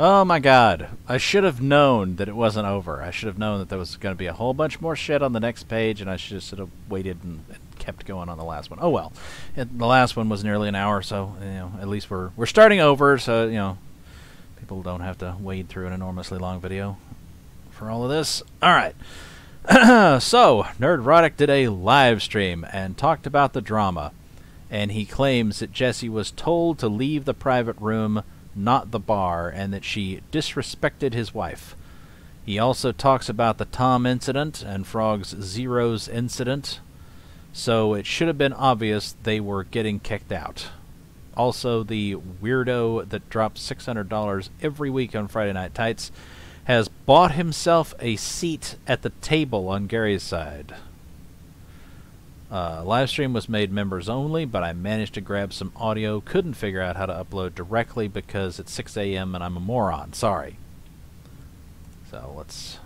Oh my god. I should have known that it wasn't over. I should have known that there was going to be a whole bunch more shit on the next page, and I should have waited and kept going on the last one. Oh well. The last one was nearly an hour, so at least we're starting over, so people don't have to wade through an enormously long video for all of this. All right. So, Nerdrotic did a live stream and talked about the drama, and he claims that Jessi was told to leave the private room, not the bar, and that she disrespected his wife. He also talks about the Tom incident and Frog's Zeros incident, so it should have been obvious they were getting kicked out. Also, the weirdo that drops $600 every week on Friday Night Tights has bought himself a seat at the table on Gary's side. Livestream was made members only, but I managed to grab some audio. Couldn't figure out how to upload directly because it's 6 a.m. and I'm a moron. Sorry. So let's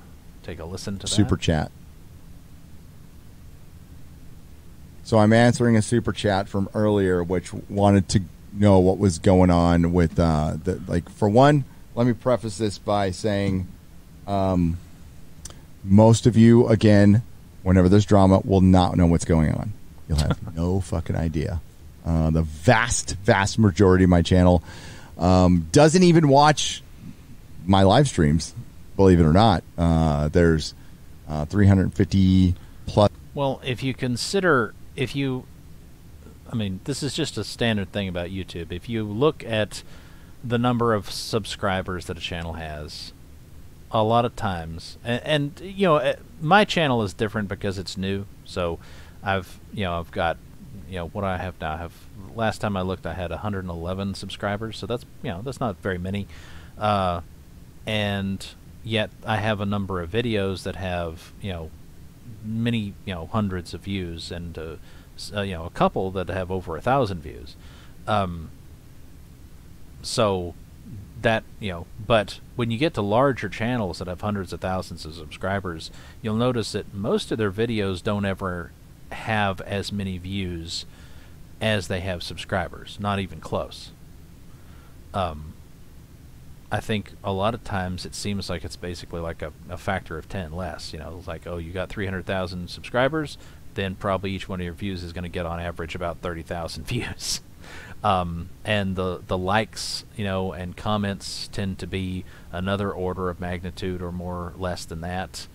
take a listen to that. Super chat. So I'm answering a super chat from earlier, which wanted to know what was going on with for one, let me preface this by saying most of you, again, whenever there's drama, will not know what's going on. You'll have no fucking idea. The vast majority of my channel doesn't even watch my live streams, believe it or not. There's 350 plus. Well, if you consider, I mean, this is just a standard thing about YouTube. If you look at the number of subscribers that a channel has, a lot of times, and my channel is different because it's new. So I've got what do I have now? Last time I looked, I had 111 subscribers. So that's that's not very many, and yet I have a number of videos that have many hundreds of views, and a couple that have over 1,000 views. So that but when you get to larger channels that have hundreds of thousands of subscribers, you'll notice that most of their videos don't ever have as many views as they have subscribers. Not even close. I think a lot of times it seems like it's basically like a factor of 10 less. It's like, oh, you got 300,000 subscribers, then probably each one of your views is going to get on average about 30,000 views. And the likes, and comments tend to be another order of magnitude or more or less than that.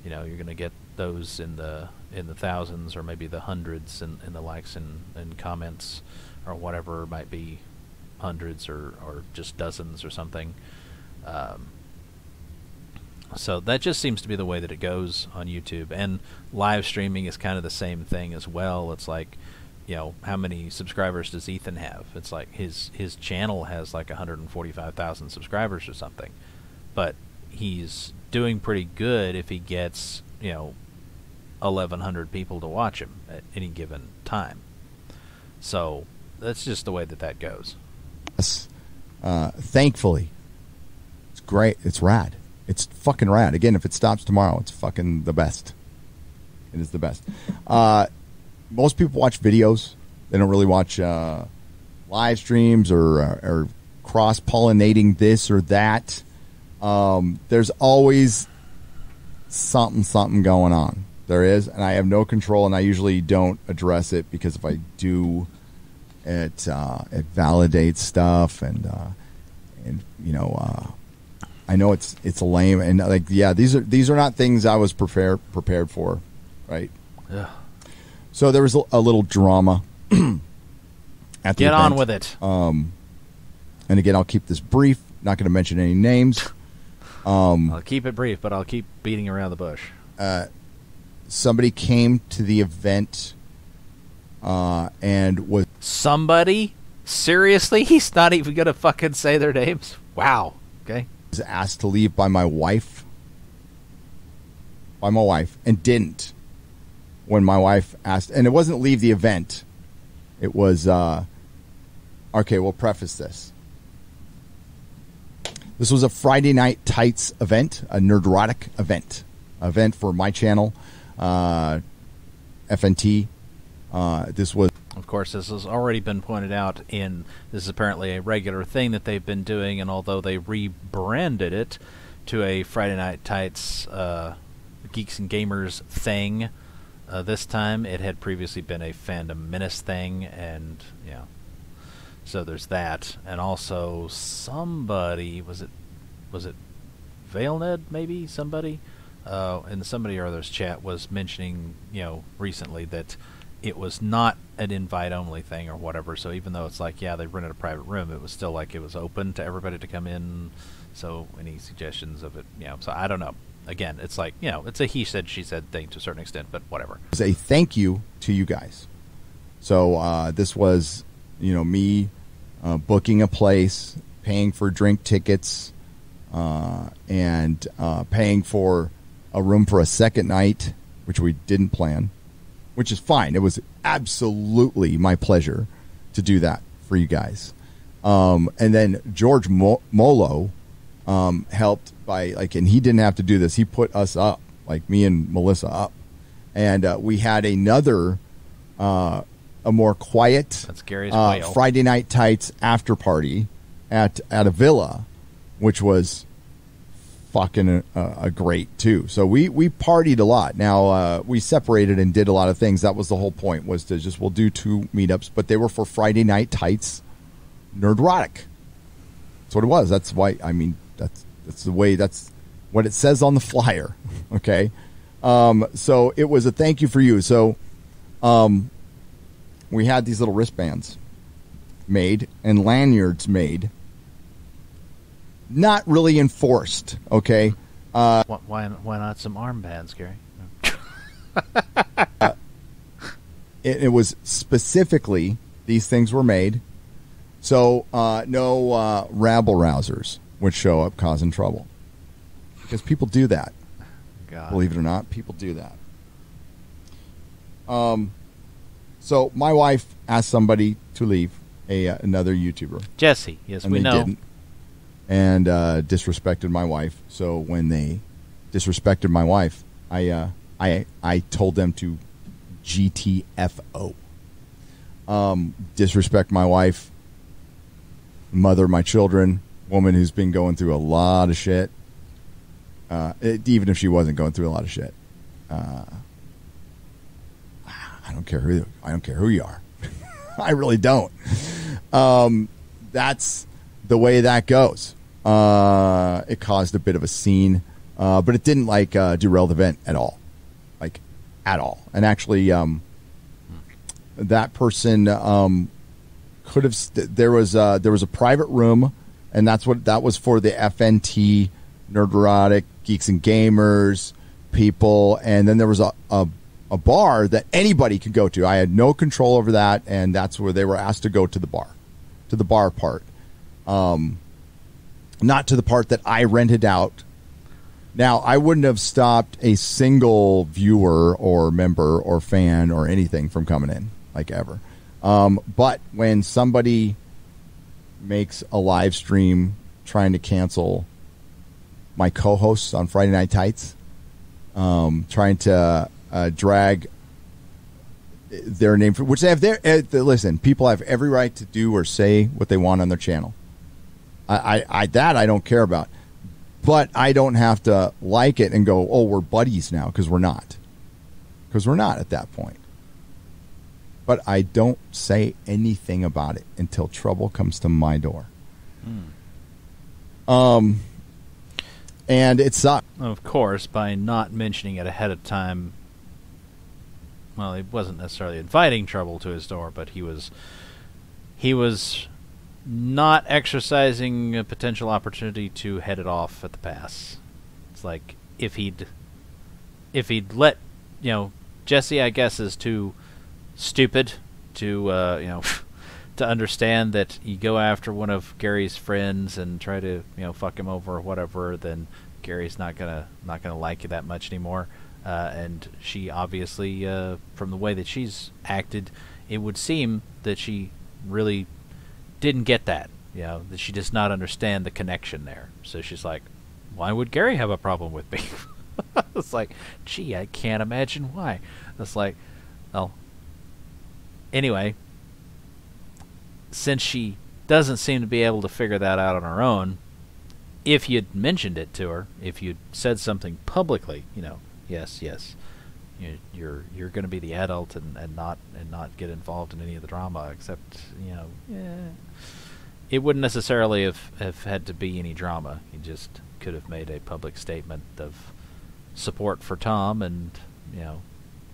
You're going to get those in the thousands or maybe the hundreds in the likes and comments, or whatever it might be, hundreds or just dozens or something. So that just seems to be the way that it goes on YouTube. And live streaming is kind of the same thing as well. It's like, how many subscribers does Ethan have? It's like his channel has like 145,000 subscribers or something. But he's doing pretty good if he gets, 1,100 people to watch him at any given time. So that's just the way that goes. Yes. Thankfully, it's great. It's rad. It's fucking rad. Again, if it stops tomorrow, it's fucking the best. It is the best. Most people watch videos. They don't really watch live streams or cross-pollinating this or that. There's always something going on. There is, and I have no control, and I usually don't address it, because if I do, it validates stuff, and I know it's lame, and these are not things I was prepared for, right? Yeah. So there was a little drama at the event. Get on with it. And again, I'll keep this brief. Not going to mention any names. I'll keep it brief, but I'll keep beating around the bush. Somebody came to the event and was... Somebody? Seriously? He's not even going to fucking say their names? Wow. Okay. Was asked to leave by my wife. And didn't. When my wife asked... And it wasn't leave the event. It was... okay, we'll preface this. This was a Friday Night Tights event, a Nerdrotic event for my channel, FNT. This was... Of course, this has already been pointed out this is apparently a regular thing that they've been doing, and although they rebranded it to a Friday Night Tights Geeks and Gamers thing, this time it had previously been a Fandom Menace thing, and yeah. So there's that, and also somebody, was it ValeNed, maybe? Somebody? In somebody or other's chat was mentioning, recently that it was not an invite-only thing or whatever, so even though it's like, yeah, they rented a private room, it was still like it was open to everybody to come in, so any suggestions of it, so I don't know. Again, it's like, it's a he said, she said thing to a certain extent, but whatever. It's a thank you to you guys. So this was, me booking a place, paying for drink tickets, and paying for a room for a second night, which we didn't plan, which is fine. It was absolutely my pleasure to do that for you guys. And then George Molo helped by, and he didn't have to do this. He put us up, me and Melissa up. And we had another, a more quiet That's Gary's whale. Friday Night Tights after party at a villa, which was fucking great too. So we partied a lot. Now we separated and did a lot of things. That was the whole point, was to we'll do 2 meetups, but they were for Friday Night Tights Nerdrotic. That's what it was. That's why, that's the way, that's what it says on the flyer. Okay. So it was a thank you for you. So we had these little wristbands made and lanyards made. Not really enforced, okay? Why not some armbands, Gary? It was specifically, these things were made, so no rabble-rousers would show up causing trouble. Because people do that. God. Believe it or not, people do that. So my wife asked somebody to leave, another YouTuber. Jessi, yes, and we they know. Didn't. And disrespected my wife. So when they disrespected my wife, I told them to GTFO. Disrespect my wife, mother of my children, woman who's been going through a lot of shit. Even if she wasn't going through a lot of shit, I don't care who you are. I really don't. That's the way that goes. It caused a bit of a scene, but it didn't derail the event at all, at all. And actually, that person could have. There was a private room, and that was for the FNT Nerdrotic Geeks and Gamers people, and then there was a bar that anybody could go to. I had no control over that, and that's where they were asked to go to the bar part. Not to the part that I rented out. Now, I wouldn't have stopped a single viewer or member or fan or anything from coming in, ever. But when somebody makes a live stream trying to cancel my co-hosts on Friday Night Tights, trying to drag their name, which they have listen, people have every right to do or say what they want on their channel. I don't care about, but I don't have to like it and go, oh, we're buddies now, because we're not at that point. But I don't say anything about it until trouble comes to my door. And it sucked. Of course, by not mentioning it ahead of time, well, he wasn't necessarily inviting trouble to his door, but he was not exercising a potential opportunity to head it off at the pass. It's like if he'd let, Jessi, I guess, is too stupid to to understand that you go after one of Gary's friends and try to fuck him over or whatever, then Gary's not gonna like you that much anymore. And she obviously, from the way that she's acted, it would seem that she really didn't get that. That she does not understand the connection there. So she's like, why would Gary have a problem with me? It's like, gee, I can't imagine why. It's like, well, anyway, since she doesn't seem to be able to figure that out on her own, if you'd mentioned it to her, if you'd said something publicly, yes, you're going to be the adult and not get involved in any of the drama, except it wouldn't necessarily have had to be any drama. You just could have made a public statement of support for Tom, and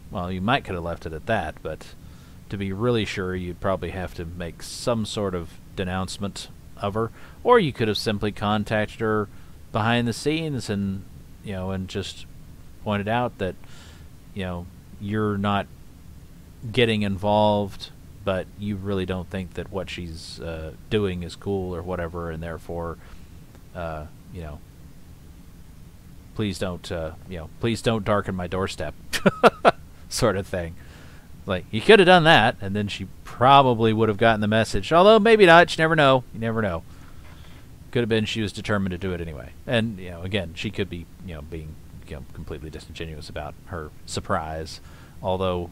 well, you might could have left it at that, but to be really sure, you'd probably have to make some sort of denouncement of her, or you could have simply contacted her behind the scenes and just pointed out that you're not getting involved, but you really don't think that what she's doing is cool or whatever, and therefore please don't darken my doorstep sort of thing. Like, you could have done that, and then she probably would have gotten the message. Although, maybe not. You never know. You never know. Could have been she was determined to do it anyway. And, again, she could be, being completely disingenuous about her surprise. Although,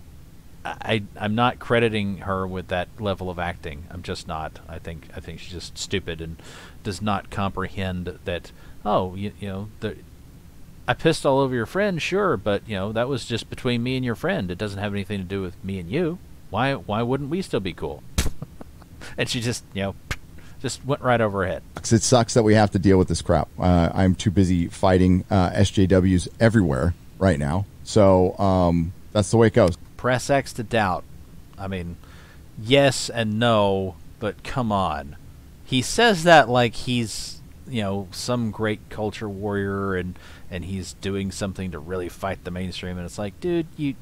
I'm not crediting her with that level of acting. I'm just not. I think she's just stupid and does not comprehend that, I pissed all over your friend, sure, but that was just between me and your friend. It doesn't have anything to do with me and you. Why wouldn't we still be cool? And she just just went right over her head. It sucks that we have to deal with this crap. I'm too busy fighting SJWs everywhere right now. So that's the way it goes. Press X to doubt. I mean, yes and no, but come on. He says that like he's some great culture warrior and he's doing something to really fight the mainstream, and it's like, dude, you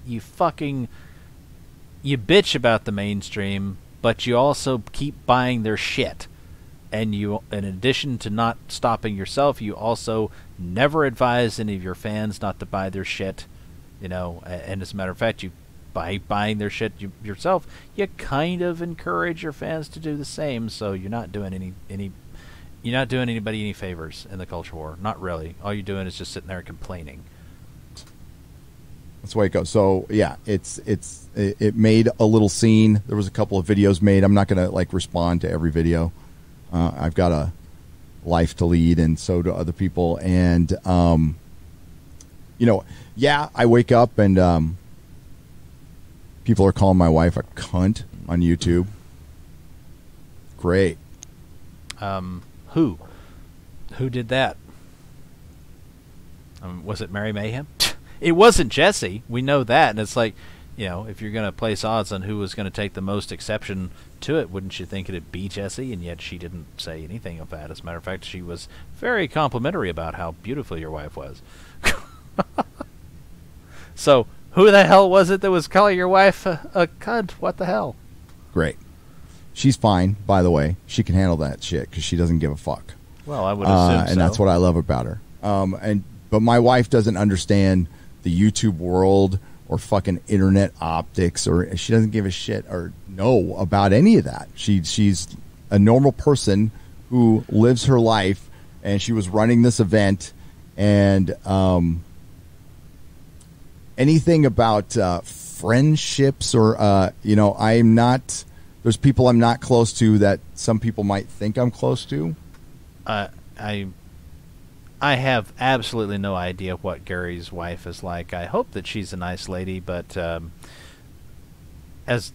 bitch about the mainstream, but you also keep buying their shit, and you, in addition to not stopping yourself, you also never advise any of your fans not to buy their shit, and as a matter of fact, you by buying their shit yourself, you kind of encourage your fans to do the same, so you're not doing you're not doing anybody any favors in the culture war. Not really. All you're doing is just sitting there complaining. That's the way it goes. So yeah, it made a little scene. There was a couple of videos made. I'm not gonna respond to every video. I've got a life to lead, and so do other people. And yeah, I wake up and people are calling my wife a cunt on YouTube. Great. Who did that? Was it Mary Mayhem? It wasn't Jessi. We know that. And it's like, if you're going to place odds on who was going to take the most exception to it, wouldn't you think it'd be Jessi? And yet she didn't say anything of that. As a matter of fact, she was very complimentary about how beautiful your wife was. So, who the hell was it that was calling your wife a cunt? What the hell? Great. She's fine, by the way. She can handle that shit because she doesn't give a fuck. Well, I would assume so. And that's what I love about her. But my wife doesn't understand the YouTube world or fucking internet optics, or she doesn't give a shit or know about any of that. She's a normal person who lives her life, and she was running this event, and anything about friendships or I'm not. There's people I'm not close to that some people might think I'm close to. I have absolutely no idea what Gary's wife is like. I hope that she's a nice lady, but as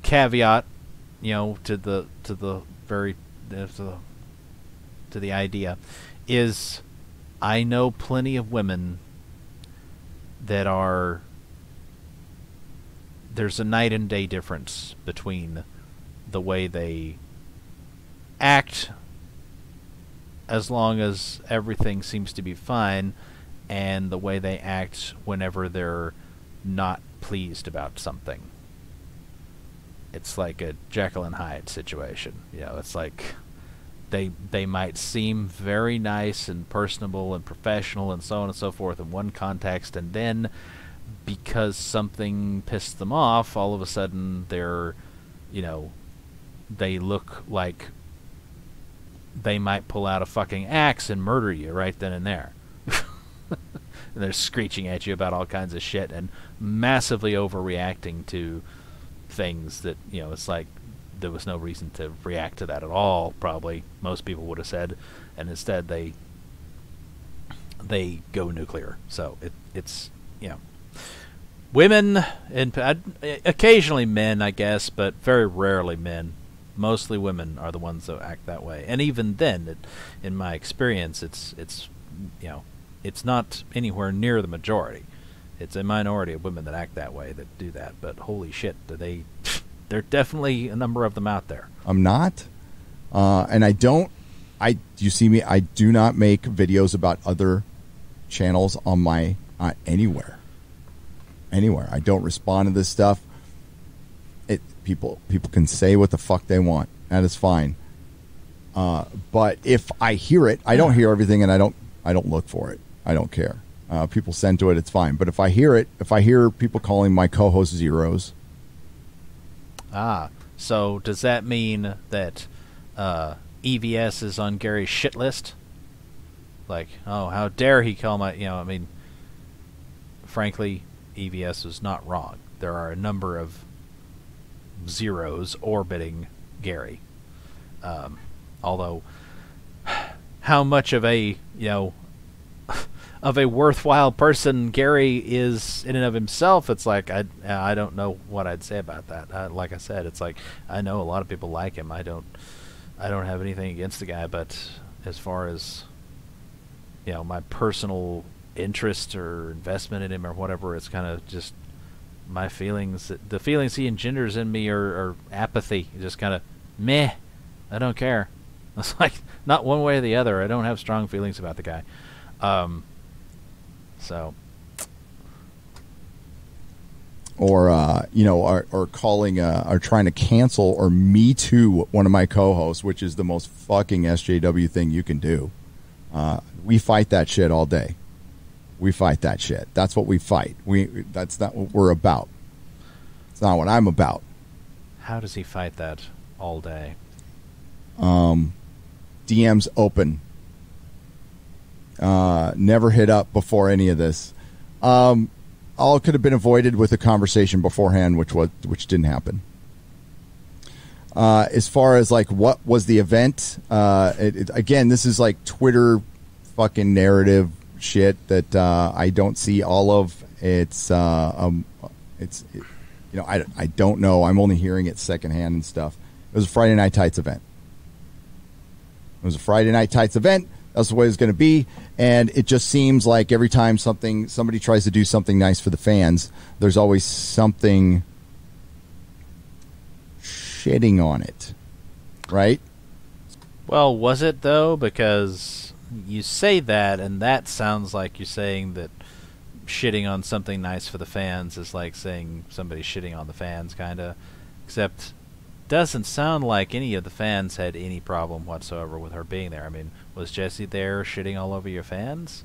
caveat, to the idea is, I know plenty of women that are. There's a night and day difference between the way they act, as long as everything seems to be fine, and the way they act whenever they're not pleased about something. It's like a Jekyll and Hyde situation. It's like they might seem very nice and personable and professional and so on and so forth in one context, and then because something pissed them off, all of a sudden they're, they look like they might pull out a fucking axe and murder you right then and there. And they're screeching at you about all kinds of shit and massively overreacting to things that, it's like there was no reason to react to that at all. Probably most people would have said, and instead they go nuclear. So it's women and occasionally men, I guess, but very rarely men. Mostly women are the ones that act that way, and even then, in my experience, it's not anywhere near the majority. It's a minority of women that act that way, that do that. But holy shit, there are definitely a number of them out there. I'm not, and you see me. I do not make videos about other channels on my anywhere. I don't respond to this stuff. People can say what the fuck they want. That is fine. But if I hear it, I don't hear everything, and I don't look for it. I don't care. People send to it, it's fine. But if I hear people calling my co-host zeros. So does that mean that EVS is on Gary's shit list? Like, oh, how dare he call my, frankly, EVS was not wrong. There are a number of zeros orbiting Gary. Although, how much of a worthwhile person Gary is in and of himself, it's like I don't know what I'd say about that. Like I said, it's like I know a lot of people like him. I don't have anything against the guy, but as far as my personal interest or investment in him or whatever, it's kind of just my feelings. The feelings he engenders in me are apathy. Just kind of meh. I don't care. It's like not one way or the other. I don't have strong feelings about the guy. So. Or calling, or trying to cancel or Me Too one of my co-hosts, which is the most fucking SJW thing you can do. We fight that shit all day. We fight that shit. That's what we fight. That's not what we're about. It's not what I'm about. How does he fight that all day? DMs open. Never hit up before any of this. All could have been avoided with a conversation beforehand, which didn't happen. As far as like what was the event, again, this is like Twitter fucking narrative shit that I don't see all of. I don't know. I'm only hearing it secondhand and stuff. It was a Friday Night Tights event. That's the way it's going to be, and it just seems like every time somebody tries to do something nice for the fans, there's always something shitting on it, right? Well, was it though? Because you say that, and that sounds like you're saying that shitting on something nice for the fans is like saying somebody's shitting on the fans, kind of. Except, doesn't sound like any of the fans had any problem whatsoever with her being there. I mean, was Jessi there shitting all over your fans?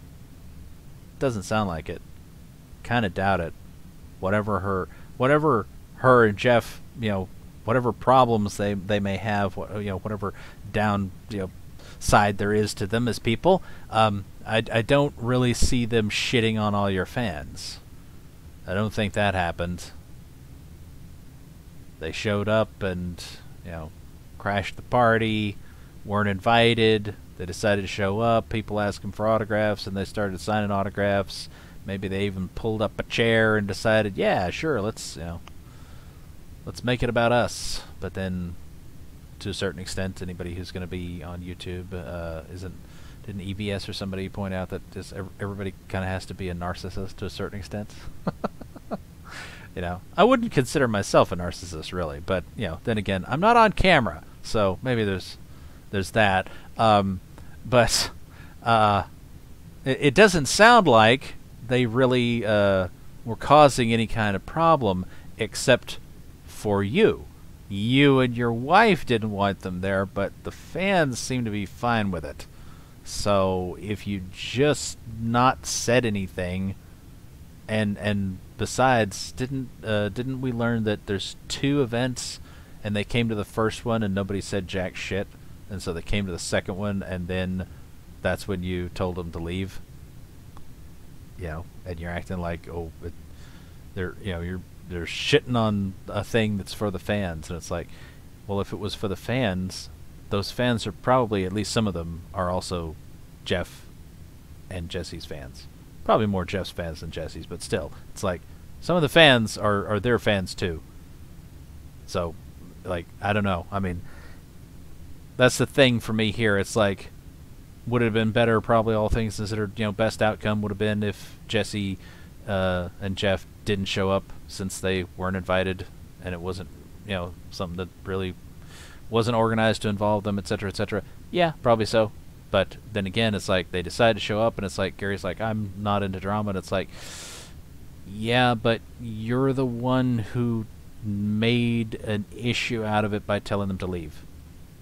Doesn't sound like it. Kind of doubt it. Whatever her and Jeff, whatever problems they may have, whatever down, side there is to them as people, I don't really see them shitting on all your fans. I don't think that happened. They showed up and, crashed the party, weren't invited. They decided to show up. People asked them for autographs, and they started signing autographs. Maybe they even pulled up a chair and decided, yeah, sure, let's make it about us. But then, to a certain extent, anybody who's going to be on YouTube didn't EVS or somebody point out that just everybody kind of has to be a narcissist to a certain extent? I wouldn't consider myself a narcissist, really, but then again, I'm not on camera, so maybe there's that. But it doesn't sound like they really were causing any kind of problem, except for you. You and your wife didn't want them there, but the fans seem to be fine with it. So if you just not said anything, and besides, didn't we learn that there's 2 events, and they came to the first one and nobody said jack shit, and so they came to the second one, and then that's when you told them to leave. And you're acting like, they're shitting on a thing that's for the fans, and it's like, well, if it was for the fans, those fans are probably, at least some of them, are also Jeff and Jessi's fans. Probably more Jeff's fans than Jessi's, but still, it's like some of the fans are their fans too. So, like, I don't know. I mean, that's the thing for me here. It's like, would it have been better, probably all things considered, best outcome would have been if Jessi and Jeff didn't show up since they weren't invited, and it wasn't, something that really wasn't organized to involve them, etc., etc. Yeah, probably so. But then again, it's like they decided to show up, and it's like Gary's like, I'm not into drama, and it's like, yeah, but you're the one who made an issue out of it by telling them to leave.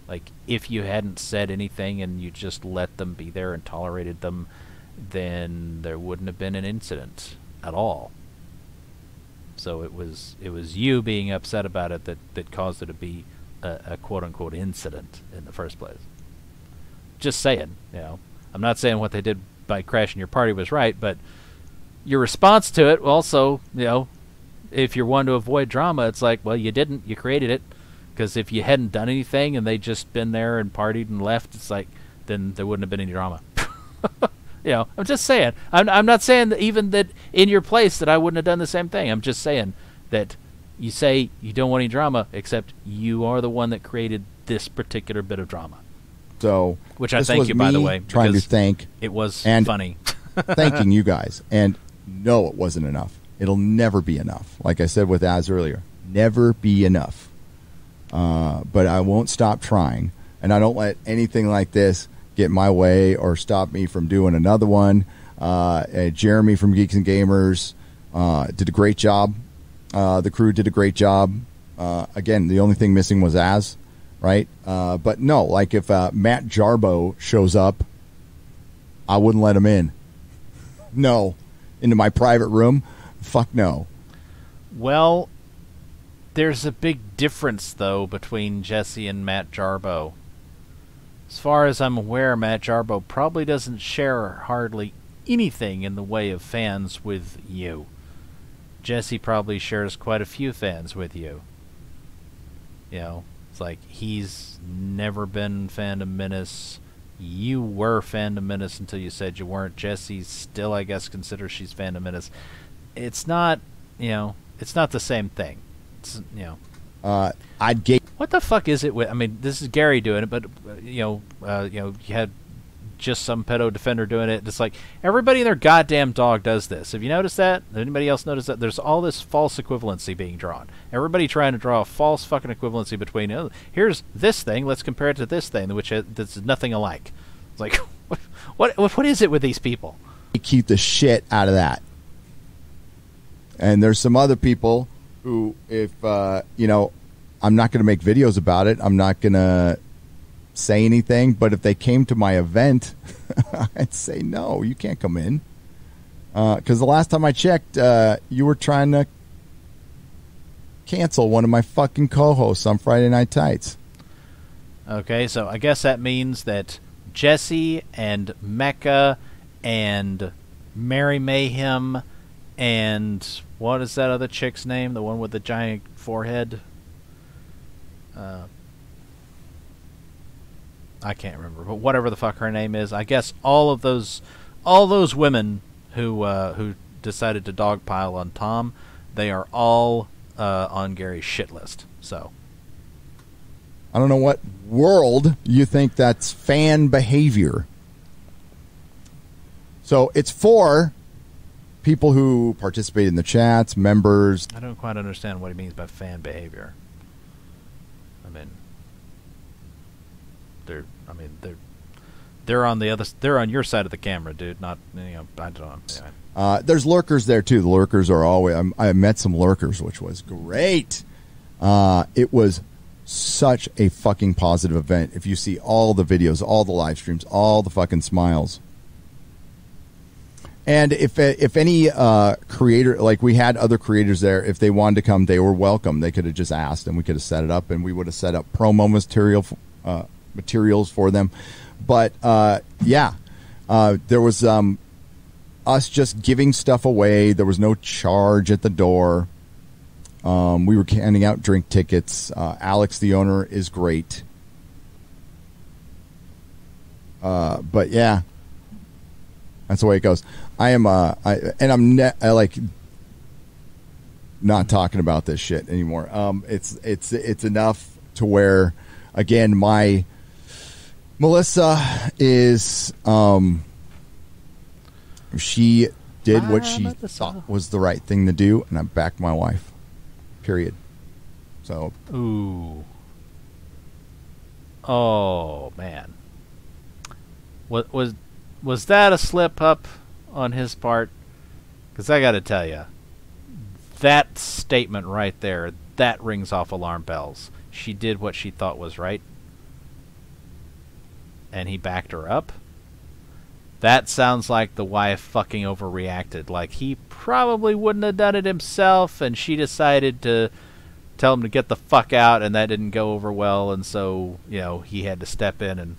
Like, if you hadn't said anything and you just let them be there and tolerated them, then there wouldn't have been an incident at all. So it was you being upset about it that caused it to be a quote-unquote incident in the first place. Just saying, I'm not saying what they did by crashing your party was right, but your response to it also, if you're one to avoid drama, it's like, well, you didn't. You created it. Because if you hadn't done anything and they'd just been there and partied and left, it's like, then there wouldn't have been any drama. I'm just saying. I'm not saying that even that in your place that I wouldn't have done the same thing. I'm just saying that you say you don't want any drama, except you are the one that created this particular bit of drama. So, which I thank you, by the way, trying to thank it was and funny. Thanking you guys. And no, it wasn't enough. It'll never be enough. Like I said with Az earlier, never be enough. But I won't stop trying, and I don't let anything like this get my way or stop me from doing another one. Jeremy from Geeks and Gamers did a great job. The crew did a great job. Again, the only thing missing was Az, right? But no, like if Matt Jarbo shows up, I wouldn't let him in. No. Into my private room? Fuck no. Well, there's a big difference, though, between Jessi and Matt Jarbo. As far as I'm aware, Matt Jarbo probably doesn't share hardly anything in the way of fans with you. Jessi probably shares quite a few fans with you. It's like he's never been Fandom Menace. You were Fandom Menace until you said you weren't. Jessi still, I guess, considers she's Fandom Menace. It's not, it's not the same thing. What the fuck is it with? I mean, this is Gary doing it, but you had just some pedo defender doing it. It's like everybody and their goddamn dog does this. Have you noticed that? Anybody else notice that? There's all this false equivalency being drawn. Everybody trying to draw a false fucking equivalency between. Here's this thing. Let's compare it to this thing, which that's nothing alike. It's like, what is it with these people? Keep the shit out of that. And there's some other people who, if, I'm not going to make videos about it. I'm not going to say anything. But if they came to my event, I'd say, no, you can't come in. Because the last time I checked, you were trying to cancel one of my fucking co-hosts on Friday Night Tights. Okay, so I guess that means that Jessi and Mecca and Mary Mayhem and what is that other chick's name? The one with the giant forehead? I can't remember, but whatever the fuck her name is, I guess all those women who decided to dogpile on Tom, they are all on Gary's shit list. So I don't know what world you think that's fan behavior. So it's for people who participate in the chats, members. I don't quite understand what he means by fan behavior. I mean, they're on the other. They're on your side of the camera, dude. Not I don't know. Anyway. There's lurkers there too. The lurkers are always. I met some lurkers, which was great. It was such a fucking positive event. If you see all the videos, all the live streams, all the fucking smiles. And if any creator, like we had other creators there, if they wanted to come, they were welcome. They could have just asked, and we could have set it up, and we would have set up promo materials for them. But there was us just giving stuff away. There was no charge at the door. We were handing out drink tickets. Alex, the owner, is great. But yeah, that's the way it goes. I'm like not talking about this shit anymore. It's enough to where, again, my Melissa is she did what she thought was the right thing to do, and I backed my wife. Period. So. Ooh. Oh man. What was that a slip up on his part? Because I got to tell you, that statement right there, that rings off alarm bells. She did what she thought was right, and he backed her up. That sounds like the wife fucking overreacted. Like, he probably wouldn't have done it himself, and she decided to tell him to get the fuck out, and that didn't go over well, and so, he had to step in and,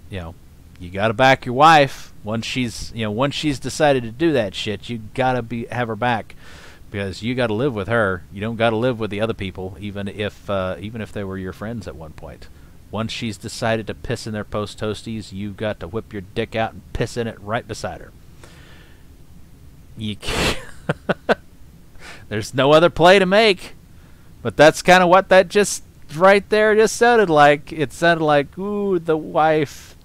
you gotta back your wife. Once she's decided to do that shit, you gotta have her back, because you gotta live with her. You don't gotta live with the other people, even if they were your friends at one point. Once she's decided to piss in their post toasties, you've got to whip your dick out and piss in it right beside her. You can't. There's no other play to make. But that's kind of what that just right there just sounded like. It sounded like, ooh, the wife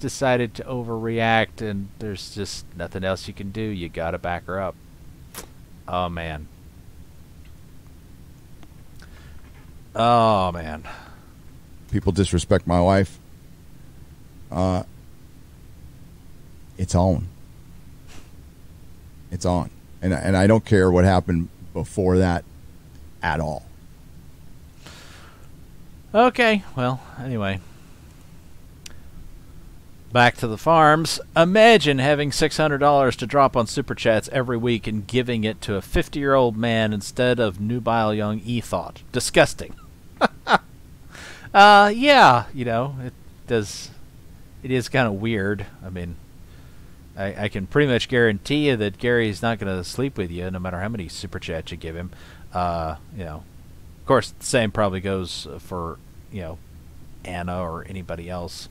decided to overreact, and there's just nothing else you can do. You gotta back her up. Oh man. Oh man. People disrespect my wife. It's on. It's on. And I don't care what happened before that at all. Okay, well, anyway. Back to the farms. Imagine having $600 to drop on Super Chats every week and giving it to a 50-year-old man instead of nubile young Ethot. Disgusting. Yeah, it does. It is kind of weird. I mean, I can pretty much guarantee you that Gary's not going to sleep with you no matter how many Super Chats you give him. Of course, the same probably goes for, Anna or anybody else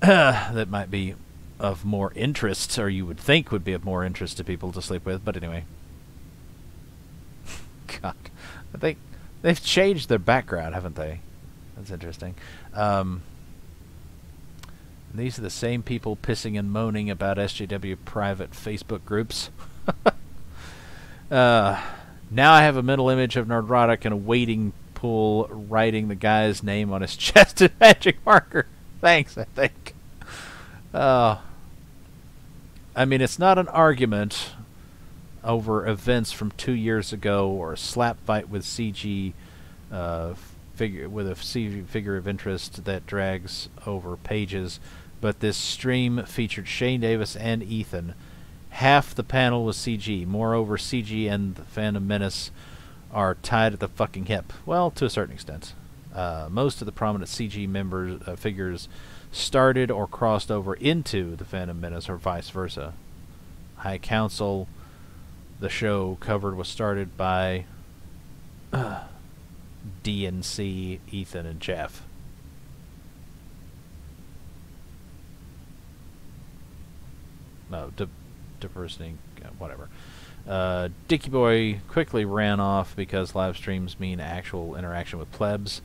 that might be of more interest, or you would think would be of more interest to people to sleep with. But anyway. God. I think they've changed their background, haven't they? That's interesting. These are the same people pissing and moaning about SJW private Facebook groups. Now I have a mental image of Nerdrotic in a wading pool writing the guy's name on his chest in magic marker. Thanks, I think. I mean, it's not an argument over events from 2 years ago or a slap fight with CG figure with a CG figure of interest that drags over pages. But this stream featured Shane Davis and Ethan. Half the panel was CG. Moreover, CG and the Fandom Menace are tied at the fucking hip. Well, to a certain extent. Most of the prominent CG members figures started or crossed over into the Fandom Menace, or vice versa. High Council, the show covered, was started by DNC, Ethan, and Jeff. No, diversity, whatever. Dicky Boy quickly ran off because live streams mean actual interaction with plebs.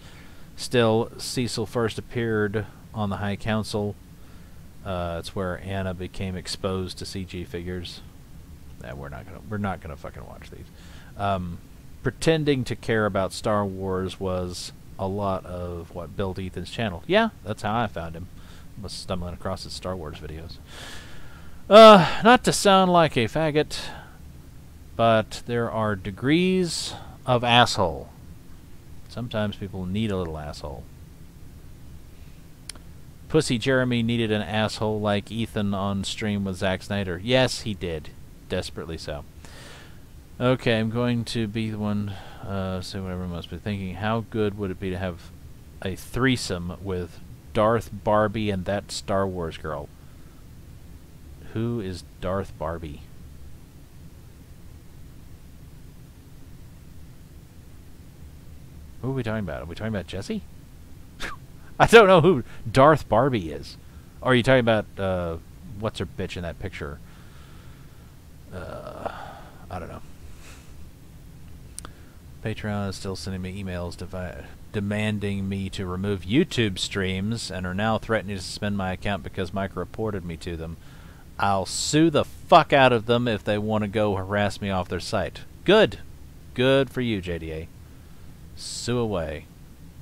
Still, Cecil first appeared on the High Council. It's where Anna became exposed to CG figures. We're not gonna fucking watch these. Pretending to care about Star Wars was a lot of what built Ethan's channel. Yeah, that's how I found him. Was stumbling across his Star Wars videos. Not to sound like a faggot, but there are degrees of asshole. Sometimes people need a little asshole. Pussy Jeremy needed an asshole like Ethan on stream with Zack Snyder. Yes, he did. Desperately so. Okay, I'm going to be the one, say what everyone must be thinking. How good would it be to have a threesome with Darth, Barbie, and that Star Wars girl? Who is Darth Barbie? Who are we talking about? Are we talking about Jessi? I don't know who Darth Barbie is. Or are you talking about, what's her bitch in that picture? I don't know. Patreon is still sending me emails demanding me to remove YouTube streams and are now threatening to suspend my account because Mike reported me to them. I'll sue the fuck out of them if they want to go harass me off their site. Good. Good for you, JDA. Sue away.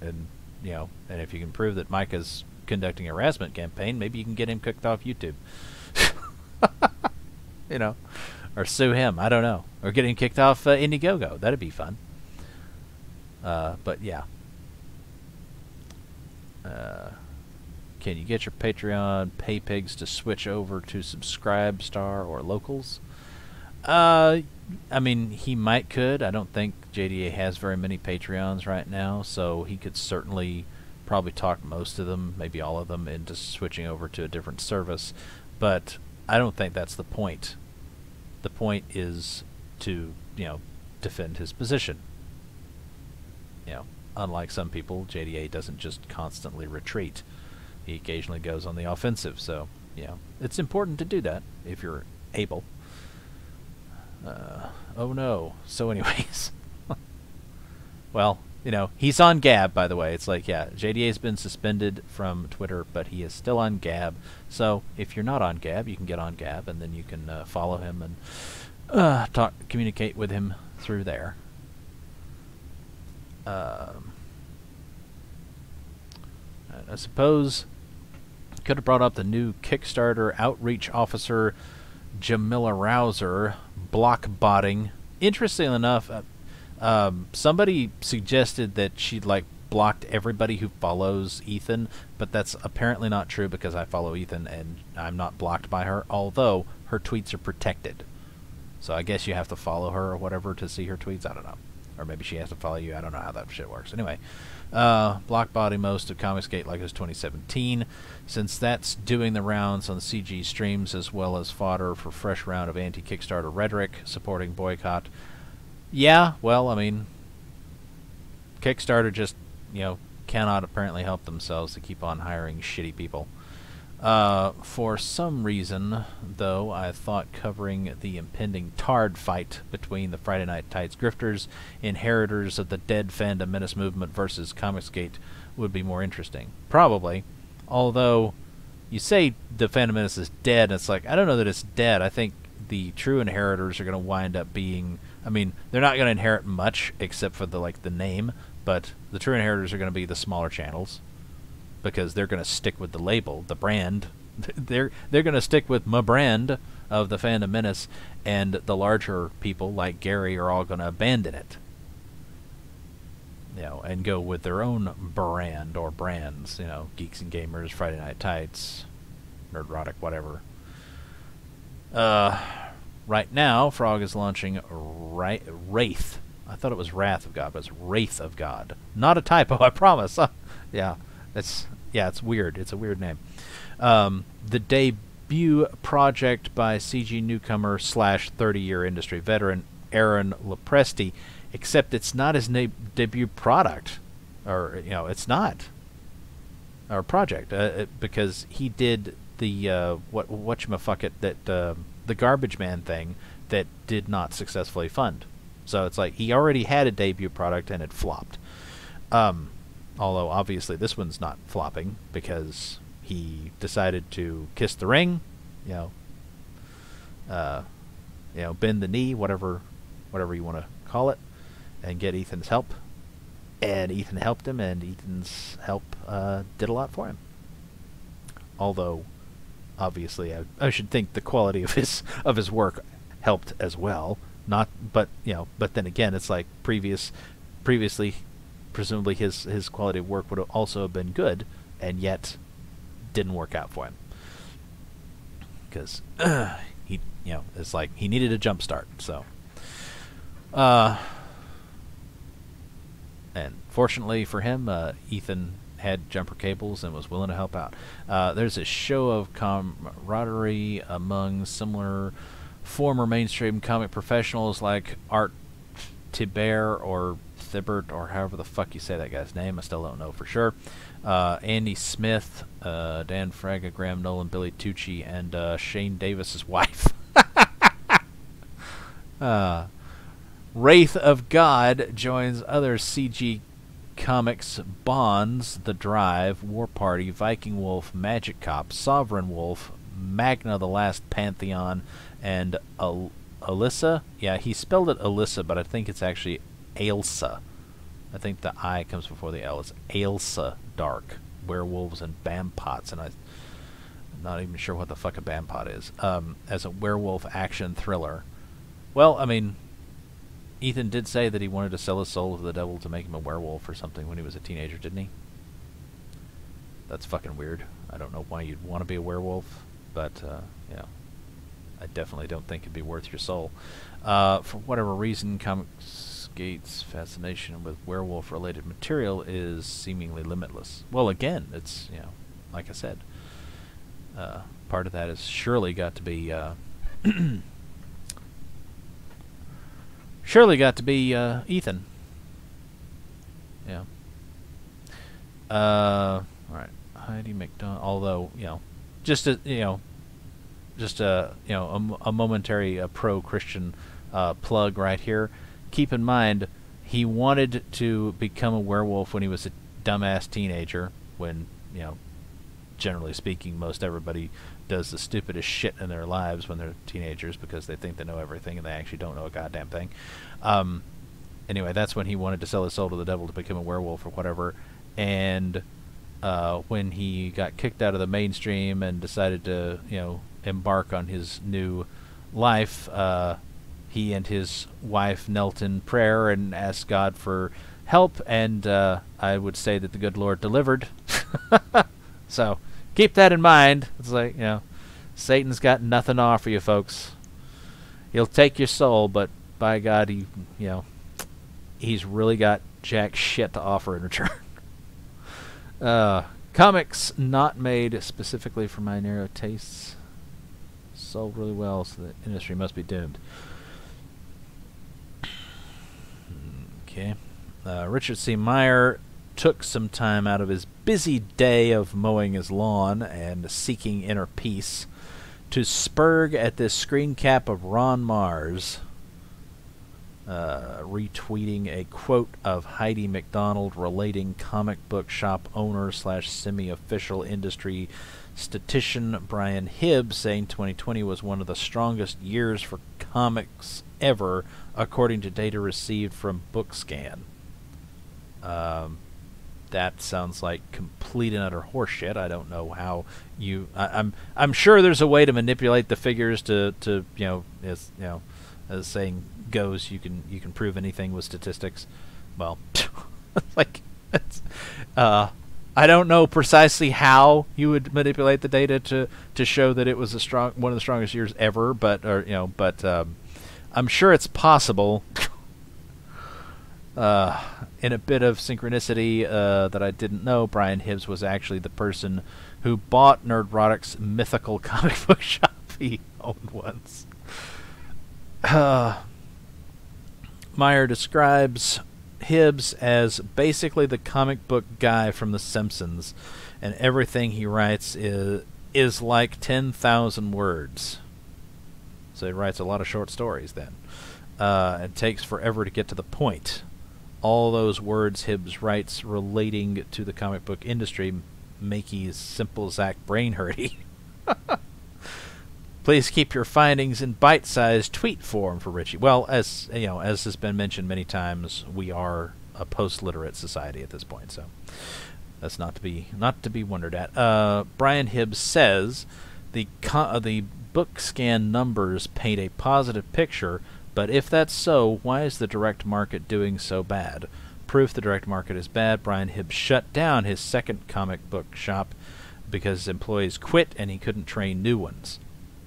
And, you know, and if you can prove that Mike is conducting a harassment campaign, maybe you can get him kicked off YouTube. You know. Or sue him. I don't know. Or get him kicked off Indiegogo. That'd be fun. But yeah. Can you get your Patreon pay pigs to switch over to Subscribestar or Locals? I mean, he could. I don't think JDA has very many Patreons right now, so he could certainly probably talk most of them, maybe all of them, into switching over to a different service. But I don't think that's the point. The point is to, you know, defend his position. You know, unlike some people, JDA doesn't just constantly retreat. He occasionally goes on the offensive, so, you know, it's important to do that if you're able. Oh no. So anyways. Well, you know, he's on Gab, by the way. It's like, yeah, JDA's been suspended from Twitter, but he is still on Gab. So if you're not on Gab, you can get on Gab, and then you can follow him and communicate with him through there. I suppose could have brought up the new Kickstarter outreach officer, Jamila Rouser, block botting. Interestingly enough, somebody suggested that she'd like blocked everybody who follows Ethan, but that's apparently not true because I follow Ethan and I'm not blocked by her, although her tweets are protected. So I guess you have to follow her or whatever to see her tweets. I don't know. Or maybe she has to follow you. I don't know how that shit works. Anyway, block botting most of ComicsGate like it was 2017, since that's doing the rounds on the CG streams as well as fodder for fresh round of anti-Kickstarter rhetoric supporting boycott. Yeah, well, I mean, Kickstarter just, you know, cannot apparently help themselves to keep on hiring shitty people. For some reason, though, I thought covering the impending Tard fight between the Friday Night Tights grifters, inheritors of the dead Fandom Menace movement versus ComicsGate, would be more interesting. Probably. Although, you say the Fandom Menace is dead, and it's like, I don't know that it's dead. I think the true inheritors are going to wind up being... I mean, they're not going to inherit much, except for the name, but the true inheritors are going to be the smaller channels. Because they're going to stick with the label, the brand. They're going to stick with my brand of the Fandom Menace, and the larger people like Gary are all going to abandon it, you know, and go with their own brand or brands. You know, Geeks and Gamers, Friday Night Tights, Nerdrotic, whatever. Right now, Frog is launching Wraith. I thought it was Wrath of God, but it's Wraith of God. Not a typo, I promise. Yeah. It's weird. It's a weird name. The debut project by CG newcomer / 30-year industry veteran Aaron Lopresti, except it's not his debut product, or you know, it's not our project because he did the whatchamafuckit that the Garbage Man thing that did not successfully fund. So it's like he already had a debut product and it flopped. Although, obviously, this one's not flopping because he decided to kiss the ring, you know, bend the knee, whatever you want to call it, and get Ethan's help. And Ethan helped him, and Ethan's help did a lot for him. Although, obviously, I should think the quality of his work helped as well. But then again, it's like previously. Presumably his quality of work would have also have been good, and yet didn't work out for him because he, you know, it's like he needed a jump start. So, and fortunately for him, Ethan had jumper cables and was willing to help out. There's a show of camaraderie among similar former mainstream comic professionals like Art Tiber or Thibbert, or however the fuck you say that guy's name. I still don't know for sure. Andy Smith, Dan Fraga, Graham Nolan, Billy Tucci, and Shane Davis's wife. Wraith of God joins other CG Comics Bonds, The Drive, War Party, Viking Wolf, Magic Cop, Sovereign Wolf, Magna the Last Pantheon, and Alyssa. Yeah, he spelled it Alyssa, but I think it's actually Ailsa. I think the I comes before the L. It's Ailsa Dark, Werewolves and Bampots, and I'm not even sure what the fuck a Bampot is. As a werewolf action thriller. Well, I mean, Ethan did say that he wanted to sell his soul to the devil to make him a werewolf or something when he was a teenager, didn't he? That's fucking weird. I don't know why you'd want to be a werewolf, but, yeah. I definitely don't think it'd be worth your soul. For whatever reason, ComicsGate's fascination with werewolf-related material is seemingly limitless. Well, again, it's, you know, like I said, part of that has surely got to be, Ethan. Yeah. All right. Heidi McDonald. Although, you know, just a momentary pro-Christian plug right here. Keep in mind, he wanted to become a werewolf when he was a dumbass teenager. When, you know, generally speaking, most everybody does the stupidest shit in their lives when they're teenagers because they think they know everything and they actually don't know a goddamn thing. Anyway, that's when he wanted to sell his soul to the devil to become a werewolf or whatever. And when he got kicked out of the mainstream and decided to, you know, embark on his new life, he and his wife knelt in prayer and asked God for help, and I would say that the good Lord delivered. So keep that in mind. It's like, you know, Satan's got nothing to offer you, folks. He'll take your soul, but by God, he's really got jack shit to offer in return. Comics not made specifically for my narrow tastes sold really well, so the industry must be doomed. Okay. Richard C. Meyer took some time out of his busy day of mowing his lawn and seeking inner peace to spurg at this screen cap of Ron Mars, retweeting a quote of Heidi McDonald relating comic book shop owner / semi-official industry statistician Brian Hibbs, saying 2020 was one of the strongest years for comics ever, according to data received from BookScan. That sounds like complete and utter horseshit. I don't know how you. I'm sure there's a way to manipulate the figures to as the saying goes, you can prove anything with statistics. Well, like I don't know precisely how you would manipulate the data to show that it was one of the strongest years ever, but I'm sure it's possible. In a bit of synchronicity that I didn't know, Brian Hibbs was actually the person who bought Nerdrotic's mythical comic book shop he owned once. Meyer describes Hibbs as basically the comic book guy from The Simpsons, and everything he writes is like 10,000 words. So he writes a lot of short stories then. It takes forever to get to the point. All those words Hibbs writes relating to the comic book industry make his simple Zach brain hurty. Please keep your findings in bite-sized tweet form for Richie. Well, as you know, as has been mentioned many times, we are a post-literate society at this point, so that's not to be wondered at. Brian Hibbs says the BookScan numbers paint a positive picture. But if that's so, why is the direct market doing so bad? Proof the direct market is bad: Brian Hibbs shut down his second comic book shop because his employees quit and he couldn't train new ones.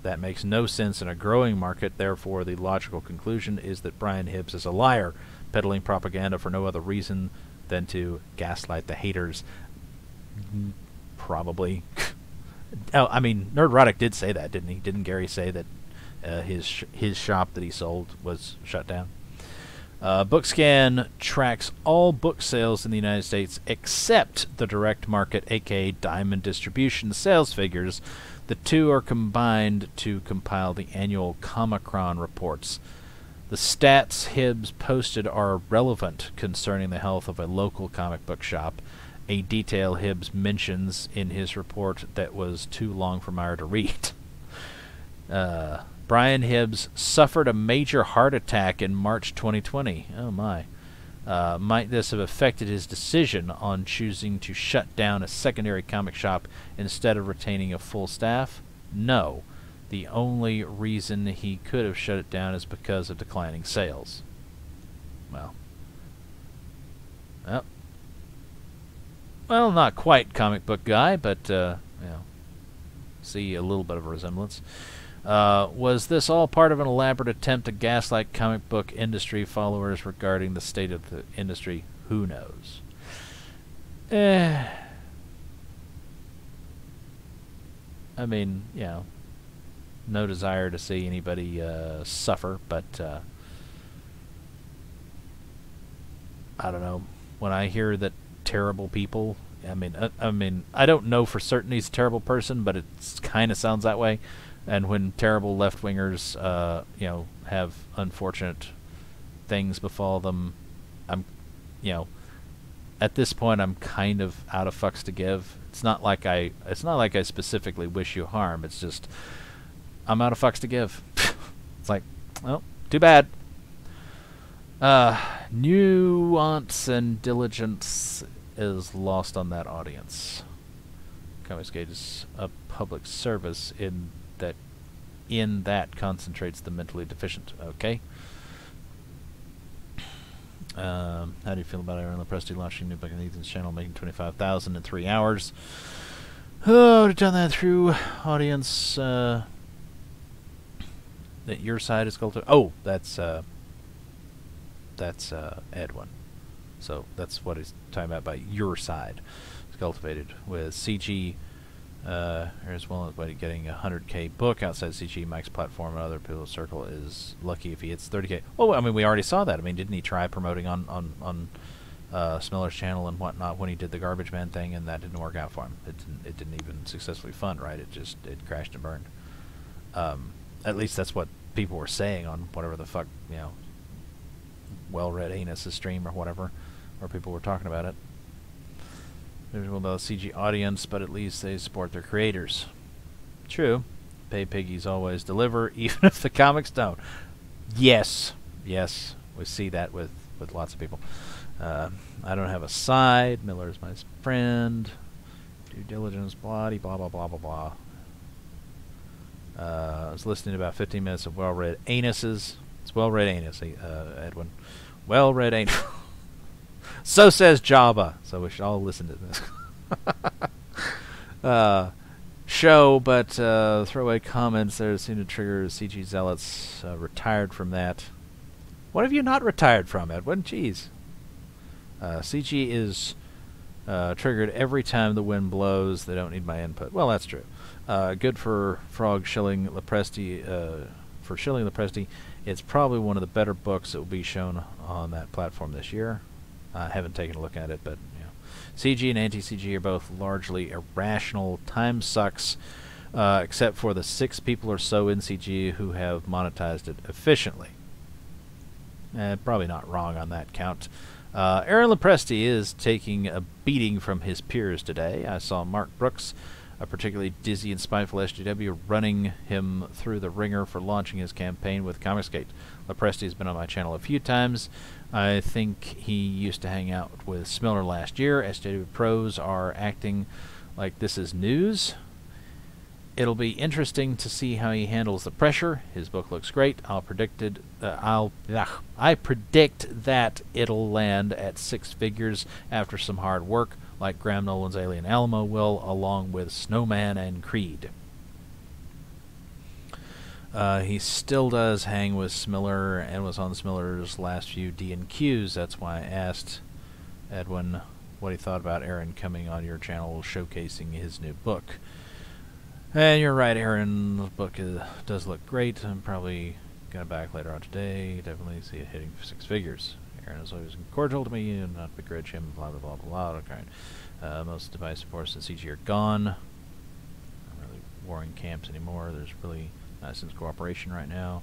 That makes no sense in a growing market. Therefore, the logical conclusion is that Brian Hibbs is a liar, peddling propaganda for no other reason than to gaslight the haters. Probably. Oh, I mean, Nerdrotic did say that, didn't he? Didn't Gary say that his shop that he sold was shut down? Bookscan tracks all book sales in the United States except the direct market, aka Diamond Distribution sales figures. The two are combined to compile the annual Comicron reports. The stats Hibbs posted are relevant concerning the health of a local comic book shop, a detail Hibbs mentions in his report that was too long for Meyer to read. Brian Hibbs suffered a major heart attack in March 2020. Oh my. Might this have affected his decision on choosing to shut down a secondary comic shop instead of retaining a full staff? No. The only reason he could have shut it down is because of declining sales. Well, not quite comic book guy, but see a little bit of a resemblance. Was this all part of an elaborate attempt to gaslight comic book industry followers regarding the state of the industry? Who knows? I mean, no desire to see anybody suffer, but I don't know. When I hear that terrible people, I mean, I don't know for certain he's a terrible person, but it kind of sounds that way. And when terrible left-wingers, have unfortunate things befall them, at this point, I'm kind of out of fucks to give. It's not like I specifically wish you harm. It's just I'm out of fucks to give. It's like, well, too bad. Nuance and diligence is lost on that audience. ComicsGate is a public service in that concentrates the mentally deficient. Okay. How do you feel about Aaron Lepresti launching a new book on Ethan's channel, making $25,000 in 3 hours? Oh, I've done that through audience. That your side is cultivated. Oh, that's Edwin. So that's what he's talking about by your side. It's cultivated with CG. As well as getting a 100K book outside CG, Mike's platform and other people's circle is lucky if he hits 30K. Well, I mean, we already saw that. I mean, didn't he try promoting on Smiller's channel and whatnot when he did the Garbage Man thing, and that didn't work out for him. It didn't even successfully fund, right? It crashed and burned. At least that's what people were saying on whatever the fuck, well-read Anus' stream or whatever, where people were talking about it. There's a little CG audience, but at least they support their creators. True. Pay piggies always deliver, even if the comics don't. Yes. Yes. We see that with lots of people. I don't have a side. Miller's my friend. Due diligence, blah, blah, blah, blah, blah, blah. I was listening to about 15 minutes of well-read anuses. It's well-read anus, Edwin. Well-read anus. So says Jabba. So we should all listen to this. Show, but throwaway comments there seem to trigger CG zealots. Retired from that. What have you not retired from, Edwin? Jeez. CG is triggered every time the wind blows. They don't need my input. Well, that's true. Good for Frog shilling Lepresti. For shilling Lepresti, it's probably one of the better books that will be shown on that platform this year. I haven't taken a look at it, but CG and anti-CG are both largely irrational. Time sucks, except for the 6 people or so in CG who have monetized it efficiently. Probably not wrong on that count. Aaron Lepresti is taking a beating from his peers today. I saw Mark Brooks, a particularly dizzy and spiteful SJW, running him through the ringer for launching his campaign with ComicsGate. Lepresti has been on my channel a few times. I think he used to hang out with Smiller last year. SJW pros are acting like this is news. It'll be interesting to see how he handles the pressure. His book looks great. I predict that it'll land at 6 figures after some hard work, like Graham Nolan's Alien Alamo will, along with Snowman and Creed. He still does hang with Smiller and was on Smiller's last few D&Qs. That's why I asked Edwin what he thought about Aaron coming on your channel showcasing his new book. And you're right, Aaron's book does look great. I'm probably got it back later on today. Definitely see it hitting 6 figures. Aaron is always cordial to me and not begrudge him, blah, blah, blah, blah, blah. Okay. Most device supports and CG are gone. Not really warring camps anymore. There's really since cooperation right now.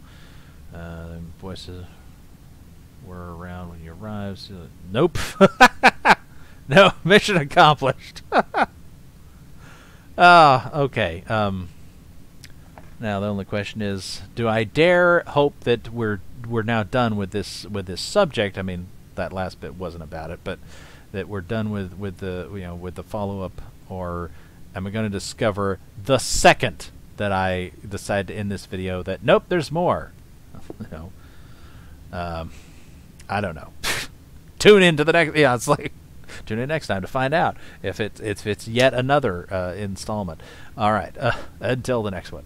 The voices were around when you arrived. So nope. No, mission accomplished. Okay. Now the only question is, do I dare hope that we're now done with this subject? I mean, that last bit wasn't about it, but that we're done with the follow-up, or am I going to discover the second that I decide to end this video that nope, there's more? I don't know. Tune in to the next. Yeah, it's like tune in next time to find out if it's yet another installment. All right, until the next one.